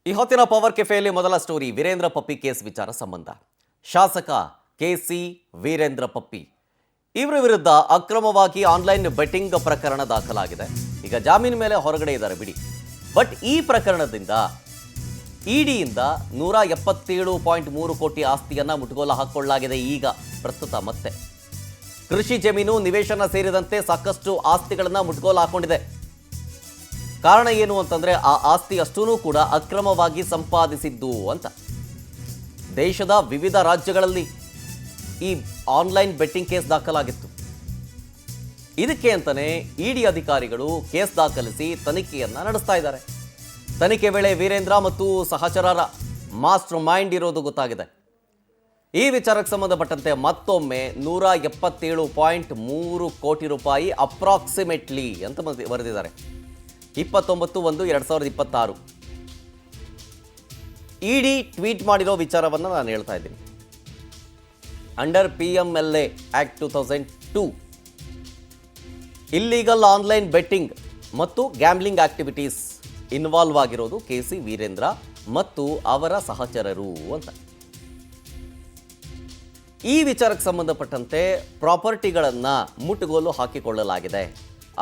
ಈ ಹೊತ್ತಿನ ಪವರ್ ಕೆಫೆಯಲ್ಲಿ ಮೊದಲ ಸ್ಟೋರಿ ವೀರೇಂದ್ರ ಪಪ್ಪಿ ಕೇಸ್ ವಿಚಾರ ಸಂಬಂಧ. ಶಾಸಕ ಕೆಸಿ ವೀರೇಂದ್ರ ಪಪ್ಪಿ ಇವರ ವಿರುದ್ಧ ಅಕ್ರಮವಾಗಿ ಆನ್ಲೈನ್ ಬೆಟ್ಟಿಂಗ್ ಪ್ರಕರಣ ದಾಖಲಾಗಿದೆ. ಈಗ ಜಾಮೀನು ಮೇಲೆ ಹೊರಗಡೆ ಇದ್ದಾರೆ ಬಿಡಿ. ಬಟ್ ಈ ಪ್ರಕರಣದಿಂದ ಇಡಿಯಿಂದ 177.3 ಕೋಟಿ ಆಸ್ತಿಯನ್ನ ಮುಟ್ಟುಗೋಲು ಹಾಕೊಳ್ಳಲಾಗಿದೆ. ಈಗ ಪ್ರಸ್ತುತ ಮತ್ತೆ ಕೃಷಿ ಜಮೀನು, ನಿವೇಶನ ಸೇರಿದಂತೆ ಸಾಕಷ್ಟು ಆಸ್ತಿಗಳನ್ನ ಮುಟ್ಟುಗೋಲು ಹಾಕೊಂಡಿದೆ. ಕಾರಣ ಏನು ಅಂತಂದ್ರೆ ಆ ಆಸ್ತಿ ಅಷ್ಟೂ ಕೂಡ ಅಕ್ರಮವಾಗಿ ಸಂಪಾದಿಸಿದ್ದು ಅಂತ. ದೇಶದ ವಿವಿಧ ರಾಜ್ಯಗಳಲ್ಲಿ ಈ ಆನ್ಲೈನ್ ಬೆಟ್ಟಿಂಗ್ ಕೇಸ್ ದಾಖಲಾಗಿತ್ತು. ಇದಕ್ಕೆ ಅಂತಾನೆ ಇಡಿ ಅಧಿಕಾರಿಗಳು ಕೇಸ್ ದಾಖಲಿಸಿ ತನಿಖೆಯನ್ನ ನಡೆಸ್ತಾ ಇದ್ದಾರೆ. ತನಿಖೆ ವೇಳೆ ವೀರೇಂದ್ರ ಮತ್ತು ಸಹಚರರ ಮಾಸ್ಟರ್ ಮೈಂಡ್ ಇರೋದು ಗೊತ್ತಾಗಿದೆ. ಈ ವಿಚಾರಕ್ಕೆ ಸಂಬಂಧಪಟ್ಟಂತೆ ಮತ್ತೊಮ್ಮೆ 177.3 ಕೋಟಿ ರೂಪಾಯಿ ಅಪ್ರಾಕ್ಸಿಮೇಟ್ಲಿ ಅಂತ ಬರೆದಿದ್ದಾರೆ. 29/1/2026 ಇಡಿ ಟ್ವೀಟ್ ಮಾಡಿರೋ ವಿಚಾರವನ್ನು ನಾನು ಹೇಳ್ತಾ ಇದ್ದೀನಿ. Under PMLA act 2002 illegal online betting ಮತ್ತು ಗ್ಯಾಮ್ಲಿಂಗ್ ಆಕ್ಟಿವಿಟೀಸ್ ಇನ್ವಾಲ್ವ್ ಆಗಿರೋದು ಕೆಸಿ ವೀರೇಂದ್ರ ಮತ್ತು ಅವರ ಸಹಚರರು ಅಂತ. ಈ ವಿಚಾರಕ್ಕೆ ಸಂಬಂಧಪಟ್ಟಂತೆ ಪ್ರಾಪರ್ಟಿಗಳನ್ನು ಮುಟ್ಟುಗೋಲು ಹಾಕಿಕೊಳ್ಳಲಾಗಿದೆ.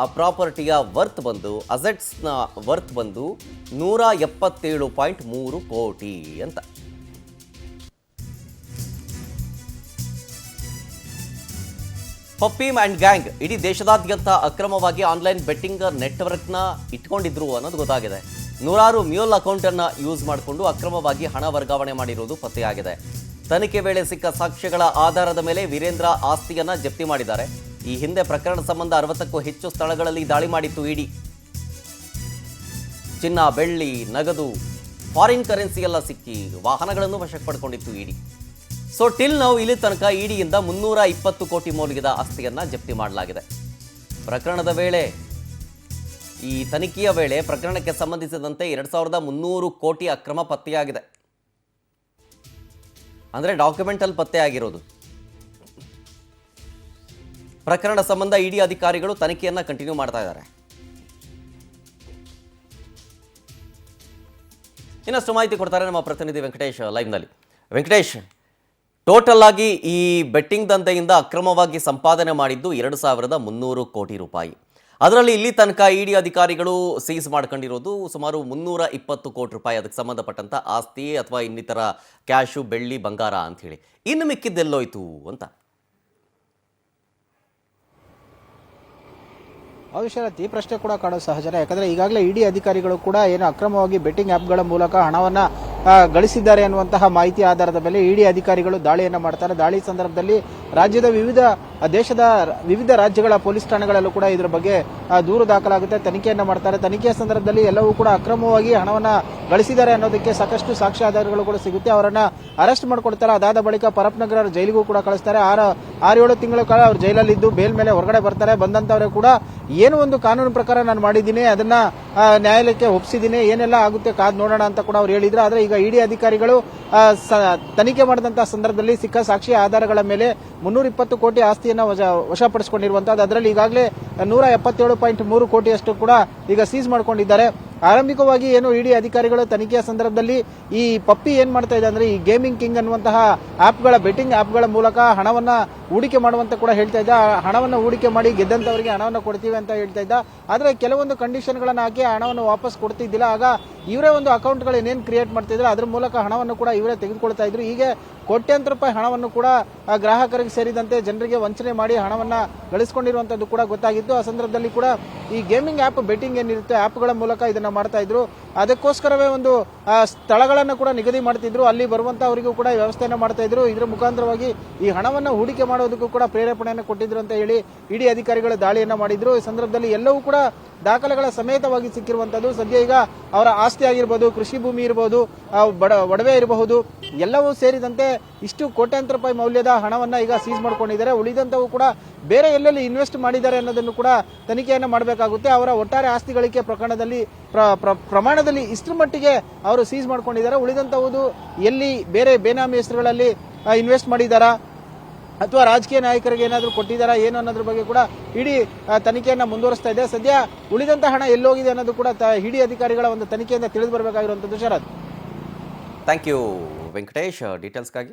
ಆ ಪ್ರಾಪರ್ಟಿಯ ವರ್ತ್ ಬಂದು ಅಸೆಟ್ಸ್ನ ವರ್ತ್ ಬಂದು 177.3 ಕೋಟಿ ಅಂತ. ಪಪ್ಪಿ ಆ್ಯಂಡ್ ಗ್ಯಾಂಗ್ ಇಡೀ ದೇಶದಾದ್ಯಂತ ಅಕ್ರಮವಾಗಿ ಆನ್ಲೈನ್ ಬೆಟ್ಟಿಂಗ್ ನೆಟ್ವರ್ಕ್ನ ಇಟ್ಕೊಂಡಿದ್ರು ಅನ್ನೋದು ಗೊತ್ತಾಗಿದೆ. ನೂರಾರು ಮ್ಯೂಲ್ ಅಕೌಂಟನ್ನು ಯೂಸ್ ಮಾಡಿಕೊಂಡು ಅಕ್ರಮವಾಗಿ ಹಣ ವರ್ಗಾವಣೆ ಮಾಡಿರುವುದು ಪತ್ತೆಯಾಗಿದೆ. ತನಿಖೆ ವೇಳೆ ಸಿಕ್ಕ ಸಾಕ್ಷ್ಯಗಳ ಆಧಾರದ ಮೇಲೆ ವೀರೇಂದ್ರ ಆಸ್ತಿಯನ್ನು ಜಪ್ತಿ ಮಾಡಿದ್ದಾರೆ. ಈ ಹಿಂದೆ ಪ್ರಕರಣ ಸಂಬಂಧ 60ಕ್ಕೂ ಹೆಚ್ಚು ಸ್ಥಳಗಳಲ್ಲಿ ದಾಳಿ ಮಾಡಿತ್ತು ಇಡಿ. ಚಿನ್ನ, ಬೆಳ್ಳಿ, ನಗದು, ಫಾರಿನ್ ಕರೆನ್ಸಿ ಎಲ್ಲ ಸಿಕ್ಕಿ ವಾಹನಗಳನ್ನು ವಶಕ್ಕೆ ಪಡ್ಕೊಂಡಿತ್ತು ಇಡಿ. ಸೊ ಟಿಲ್ ನಾವು ಇಲ್ಲಿ ತನಕ ಇಡಿಯಿಂದ 320 ಕೋಟಿ ಮೌಲ್ಯದ ಆಸ್ತಿಯನ್ನ ಜಪ್ತಿ ಮಾಡಲಾಗಿದೆ. ಪ್ರಕರಣದ ವೇಳೆ ಈ ತನಿಖೆಯ ವೇಳೆ ಪ್ರಕರಣಕ್ಕೆ ಸಂಬಂಧಿಸಿದಂತೆ 2300 ಕೋಟಿ ಅಕ್ರಮ ಪತ್ತೆಯಾಗಿದೆ. ಅಂದರೆ ಡಾಕ್ಯುಮೆಂಟಲ್ಲಿ ಪತ್ತೆಯಾಗಿರೋದು. ಪ್ರಕರಣ ಸಂಬಂಧ ಇಡಿ ಅಧಿಕಾರಿಗಳು ತನಿಖೆಯನ್ನ ಕಂಟಿನ್ಯೂ ಮಾಡ್ತಾ ಇದ್ದಾರೆ. ಇನ್ನಷ್ಟು ಮಾಹಿತಿ ಕೊಡ್ತಾರೆ ನಮ್ಮ ಪ್ರತಿನಿಧಿ ವೆಂಕಟೇಶ್ ಲೈವ್ನಲ್ಲಿ. ವೆಂಕಟೇಶ್, ಟೋಟಲ್ ಆಗಿ ಈ ಬೆಟ್ಟಿಂಗ್ ದಂಧೆಯಿಂದ ಅಕ್ರಮವಾಗಿ ಸಂಪಾದನೆ ಮಾಡಿದ್ದು 2300 ಕೋಟಿ ರೂಪಾಯಿ. ಅದರಲ್ಲಿ ಇಲ್ಲಿ ತನಕ ಇಡಿ ಅಧಿಕಾರಿಗಳು ಸೀಸ್ ಮಾಡ್ಕೊಂಡಿರೋದು ಸುಮಾರು 320 ಕೋಟಿ ರೂಪಾಯಿ. ಅದಕ್ಕೆ ಸಂಬಂಧಪಟ್ಟಂತ ಆಸ್ತಿ ಅಥವಾ ಇನ್ನಿತರ ಕ್ಯಾಶು, ಬೆಳ್ಳಿ, ಬಂಗಾರ ಅಂತ ಹೇಳಿ. ಇನ್ನು ಮಿಕ್ಕಿದ್ದೆಲ್ಲೋಯ್ತು ಅಂತ. ಶರತ್, ಈ ಪ್ರಶ್ನೆ ಕೂಡ ಕಾಡೋದು ಸಹಜ. ಯಾಕಂದ್ರೆ ಈಗಾಗಲೇ ಇಡಿ ಅಧಿಕಾರಿಗಳು ಕೂಡ ಏನು ಅಕ್ರಮವಾಗಿ ಬೆಟ್ಟಿಂಗ್ ಆಪ್ಗಳ ಮೂಲಕ ಹಣವನ್ನ ಗಳಿಸಿದ್ದಾರೆ ಅನ್ನುವಂತಹ ಮಾಹಿತಿ ಆಧಾರದ ಮೇಲೆ ಇಡಿ ಅಧಿಕಾರಿಗಳು ದಾಳಿಯನ್ನ ಮಾಡ್ತಾರೆ. ದಾಳಿ ಸಂದರ್ಭದಲ್ಲಿ ರಾಜ್ಯದ ದೇಶದ ವಿವಿಧ ರಾಜ್ಯಗಳ ಪೊಲೀಸ್ ಠಾಣೆಗಳಲ್ಲೂ ಕೂಡ ಇದರ ಬಗ್ಗೆ ದೂರು ದಾಖಲಾಗುತ್ತೆ. ತನಿಖೆಯನ್ನ ಮಾಡ್ತಾರೆ. ತನಿಖೆಯ ಸಂದರ್ಭದಲ್ಲಿ ಎಲ್ಲವೂ ಕೂಡ ಅಕ್ರಮವಾಗಿ ಹಣವನ್ನ ಗಳಿಸಿದ್ದಾರೆ ಅನ್ನೋದಕ್ಕೆ ಸಾಕಷ್ಟು ಸಾಕ್ಷ್ಯಾಧಾರಗಳು ಕೂಡ ಸಿಗುತ್ತೆ. ಅವರನ್ನ ಅರೆಸ್ಟ್ ಮಾಡ್ಕೊಳ್ತಾರೆ. ಅದಾದ ಬಳಿಕ ಪರಪ್ನಗರ ಜೈಲಿಗೂ ಕೂಡ ಕಳಿಸ್ತಾರೆ. 6-7 ತಿಂಗಳ ಕಾಲ ಅವರು ಜೈಲಲ್ಲಿದ್ದು ಬೇಲ್ ಮೇಲೆ ಹೊರಗಡೆ ಬರ್ತಾರೆ. ಬಂದಂತವರೇ ಕೂಡ ಏನು ಒಂದು ಕಾನೂನು ಪ್ರಕಾರ ನಾನು ಮಾಡಿದ್ದೀನಿ, ಅದನ್ನ ನ್ಯಾಯಾಲಯಕ್ಕೆ ಒಪ್ಪಿಸಿದ್ದೀನಿ, ಏನೆಲ್ಲ ಆಗುತ್ತೆ ಕಾದ್ ನೋಡೋಣ ಅಂತ ಕೂಡ ಅವ್ರು ಹೇಳಿದ್ರು. ಆದ್ರೆ ಈಗ ಇಡಿ ಅಧಿಕಾರಿಗಳು ತನಿಖೆ ಮಾಡಿದಂತಹ ಸಂದರ್ಭದಲ್ಲಿ ಸಿಕ್ಕ ಸಾಕ್ಷಿ ಆಧಾರಗಳ ಮೇಲೆ 320 ಕೋಟಿ ಆಸ್ತಿಯನ್ನು ವಶಪಡಿಸಿಕೊಂಡಿರುವಂತದ್ದು. ಅದರಲ್ಲಿ ಈಗಾಗಲೇ 177.3 ಕೋಟಿಯಷ್ಟು ಕೂಡ ಈಗ ಸೀಸ್ ಮಾಡ್ಕೊಂಡಿದ್ದಾರೆ. ಆರಂಭಿಕವಾಗಿ ಏನು ಇಡಿ ಅಧಿಕಾರಿಗಳು ತನಿಖೆಯ ಸಂದರ್ಭದಲ್ಲಿ ಈ ಪಪ್ಪಿ ಏನ್ ಮಾಡ್ತಾ ಇದೆ ಅಂದ್ರೆ ಈ ಗೇಮಿಂಗ್ ಕಿಂಗ್ ಅನ್ನುವಂತಹ ಆಪ್ಗಳ, ಬೆಟ್ಟಿಂಗ್ ಆಪ್ಗಳ ಮೂಲಕ ಹಣವನ್ನ ಹೂಡಿಕೆ ಮಾಡುವಂತ ಕೂಡ ಹೇಳ್ತಾ ಇದ್ದ. ಹಣವನ್ನ ಹೂಡಿಕೆ ಮಾಡಿ ಗೆದ್ದಂತವರಿಗೆ ಹಣವನ್ನು ಕೊಡ್ತೀವಿ ಅಂತ ಹೇಳ್ತಾ ಇದ್ದ. ಆದ್ರೆ ಕೆಲವೊಂದು ಕಂಡೀಷನ್ಗಳನ್ನ ಹಾಕಿ ಹಣವನ್ನು ವಾಪಸ್ ಕೊಡ್ತಿದ್ದಿಲ್ಲ. ಆಗ ಇವರೇ ಒಂದು ಅಕೌಂಟ್ಗಳು ಏನೇನು ಕ್ರಿಯೇಟ್ ಮಾಡ್ತಿದ್ರು ಅದ್ರ ಮೂಲಕ ಹಣವನ್ನು ಕೂಡ ಇವರೇ ತೆಗೆದುಕೊಳ್ತಾ ಇದ್ರು. ಹೀಗೆ ಕೋಟ್ಯಾಂತರ ರೂಪಾಯಿ ಹಣವನ್ನು ಕೂಡ ಗ್ರಾಹಕರಿಗೆ ಸೇರಿದಂತೆ ಜನರಿಗೆ ವಂಚನೆ ಮಾಡಿ ಹಣವನ್ನ ಗಳಿಸಿಕೊಂಡಿರುವಂತದ್ದು ಕೂಡ ಗೊತ್ತಾಗಿತ್ತು. ಆ ಸಂದರ್ಭದಲ್ಲಿ ಕೂಡ ಈ ಗೇಮಿಂಗ್ ಆಪ್, ಬೆಟ್ಟಿಂಗ್ ಏನಿರುತ್ತೆ ಆಪ್ಗಳ ಮೂಲಕ ಇದನ್ನ ಮಾಡ್ತಾ ಇದ್ರು. ಅದಕ್ಕೋಸ್ಕರವೇ ಒಂದು ಸ್ಥಳಗಳನ್ನು ಕೂಡ ನಿಗದಿ ಮಾಡ್ತಿದ್ರು. ಅಲ್ಲಿ ಬರುವಂತವರಿಗೂ ಕೂಡ ವ್ಯವಸ್ಥೆಯನ್ನು ಮಾಡ್ತಾ ಇದ್ರು. ಇದರ ಮುಖಾಂತರವಾಗಿ ಈ ಹಣವನ್ನು ಹೂಡಿಕೆ ಮಾಡೋದಕ್ಕೂ ಕೂಡ ಪ್ರೇರೇಪಣೆಯನ್ನು ಕೊಟ್ಟಿದ್ರು ಅಂತ ಹೇಳಿ ಇಡಿ ಅಧಿಕಾರಿಗಳು ದಾಳಿಯನ್ನ ಮಾಡಿದ್ರು. ಈ ಸಂದರ್ಭದಲ್ಲಿ ಎಲ್ಲವೂ ಕೂಡ ದಾಖಲೆಗಳ ಸಮೇತವಾಗಿ ಸಿಕ್ಕಿರುವಂತದ್ದು. ಸದ್ಯ ಈಗ ಅವರ ಆಸ್ತಿ ಆಗಿರ್ಬೋದು, ಕೃಷಿ ಭೂಮಿ ಇರಬಹುದು, ಒಡವೆ ಇರಬಹುದು, ಎಲ್ಲವೂ ಸೇರಿದಂತೆ ಇಷ್ಟು ಕೋಟ್ಯಾಂತರ ರೂಪಾಯಿ ಮೌಲ್ಯದ ಹಣವನ್ನ ಈಗ ಸೀಸ್ ಮಾಡ್ಕೊಂಡಿದ್ದಾರೆ. ಉಳಿದಂತವು ಕೂಡ ಬೇರೆ ಎಲ್ಲೆಲ್ಲಿ ಇನ್ವೆಸ್ಟ್ ಮಾಡಿದ್ದಾರೆ ಅನ್ನೋದನ್ನು ಕೂಡ ತನಿಖೆಯನ್ನು ಮಾಡಬೇಕಾಗುತ್ತೆ. ಅವರ ಒಟ್ಟಾರೆ ಆಸ್ತಿ ಗಳಿಕೆ ಪ್ರಕರಣದಲ್ಲಿ ಪ್ರಮಾಣದಲ್ಲಿ ಇಷ್ಟರ ಮಟ್ಟಿಗೆ ಅವರು ಸೀಸ್ ಮಾಡ್ಕೊಂಡಿದ್ದಾರೆ. ಉಳಿದಂತವುದು ಎಲ್ಲಿ ಬೇರೆ ಬೇನಾಮಿ ಹೆಸರುಗಳಲ್ಲಿ ಇನ್ವೆಸ್ಟ್ ಮಾಡಿದಾರಾ ಅಥವಾ ರಾಜಕೀಯ ನಾಯಕರಿಗೆ ಏನಾದರೂ ಕೊಟ್ಟಿದ್ದಾರಾ ಏನು ಅನ್ನೋದ್ರ ಬಗ್ಗೆ ಕೂಡ ಇಡಿ ತನಿಖೆಯನ್ನ ಮುಂದುವರಿಸ್ತಾ ಇದೆ. ಸದ್ಯ ಉಳಿದಂತ ಹಣ ಎಲ್ಲೋಗಿದೆ ಅನ್ನೋದು ಕೂಡ ಇಡಿ ಅಧಿಕಾರಿಗಳ ಒಂದು ತನಿಖೆಯಿಂದ ತಿಳಿದು ಬರಬೇಕಾಗಿರುವಂತದ್ದು ಶರತ್. Thank you Venkatesh ಡೀಟೇಲ್ಸ್ಗಾಗಿ.